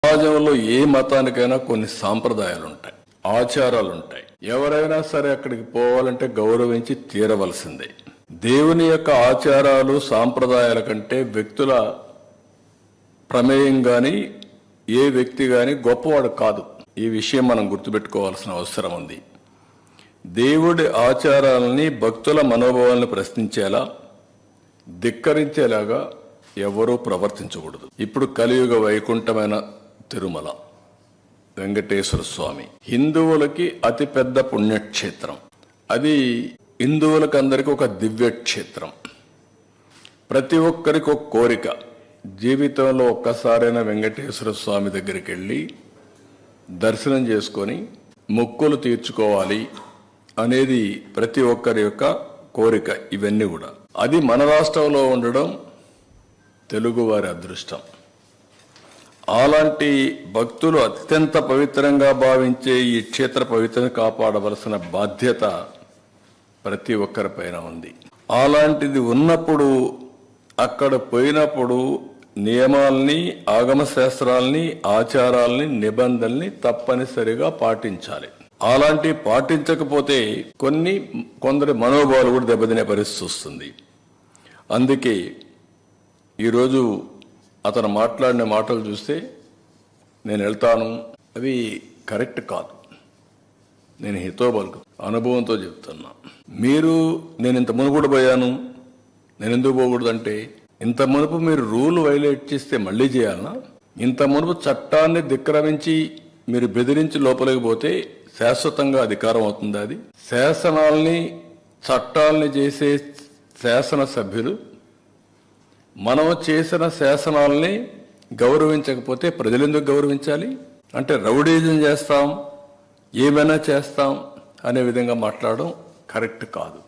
సమాజంలో ఏ మతానికైనా కొన్ని సాంప్రదాయాలు ఉంటాయి, ఆచారాలు ఉంటాయి. ఎవరైనా సరే అక్కడికి పోవాలంటే గౌరవించి తీరవలసిందే. దేవుని యొక్క ఆచారాలు సాంప్రదాయాల కంటే వ్యక్తుల ప్రమేయం గాని ఏ వ్యక్తి గాని గొప్పవాడు కాదు. ఈ విషయం మనం గుర్తుపెట్టుకోవాల్సిన అవసరం ఉంది. దేవుడి ఆచారాలని భక్తుల మనోభావాలను ప్రశ్నించేలా, ధిక్కరించేలాగా ఎవరూ ప్రవర్తించకూడదు. ఇప్పుడు కలియుగ వైకుంఠమైన తిరుమల వెంకటేశ్వర స్వామి హిందువులకి అతిపెద్ద పుణ్యక్షేత్రం. అది హిందువులకు అందరికీ ఒక దివ్యక్షేత్రం. ప్రతి ఒక్కరికి ఒక కోరిక, జీవితంలో ఒక్కసారైనా వెంకటేశ్వర స్వామి దగ్గరికి వెళ్ళి దర్శనం చేసుకొని మొక్కులు తీర్చుకోవాలి అనేది ప్రతి ఒక్కరి యొక్క కోరిక. ఇవన్నీ కూడా అది మన రాష్ట్రంలో ఉండడం తెలుగువారి అదృష్టం. అలాంటి భక్తులు అత్యంత పవిత్రంగా భావించే ఈ క్షేత్ర పవిత్రను కాపాడవలసిన బాధ్యత ప్రతి ఒక్కరిపైన ఉంది. అలాంటిది ఉన్నప్పుడు అక్కడ పోయినప్పుడు నియమాల్ని, ఆగమ శాస్త్రాల్ని, ఆచారాల్ని, నిబంధనల్ని తప్పనిసరిగా పాటించాలి. అలాంటి పాటించకపోతే కొందరి మనోభావాలు కూడా దెబ్బతినే పరిస్థితి వస్తుంది. అందుకే ఈరోజు అతను మాట్లాడిన మాటలు చూస్తే నేను వెళ్తాను, అవి కరెక్ట్ కాదు. నేను హితోబల్కు అనుభవంతో చెప్తున్నా. నేను ఇంత మునుపుడు పోయాను, నేను ఎందుకు పోకూడదు అంటే, ఇంత మునుపు మీరు రూల్ వైలేట్ చేస్తే మళ్ళీ చేయాలనా? ఇంత మునుపు చట్టాన్ని ధిక్కరించి మీరు బెదిరించి లోపలికి పోతే శాశ్వతంగా అధికారం అవుతుంది. అది శాసనాల్ని, చట్టాలని చేసే శాసన సభ్యులు మనం చేసిన శాసనాల్ని గౌరవించకపోతే ప్రజలు ఎందుకు గౌరవించాలి? అంటే రౌడీజం చేస్తాం, ఏమైనా చేస్తాం అనే విధంగా మాట్లాడడం కరెక్ట్ కాదు.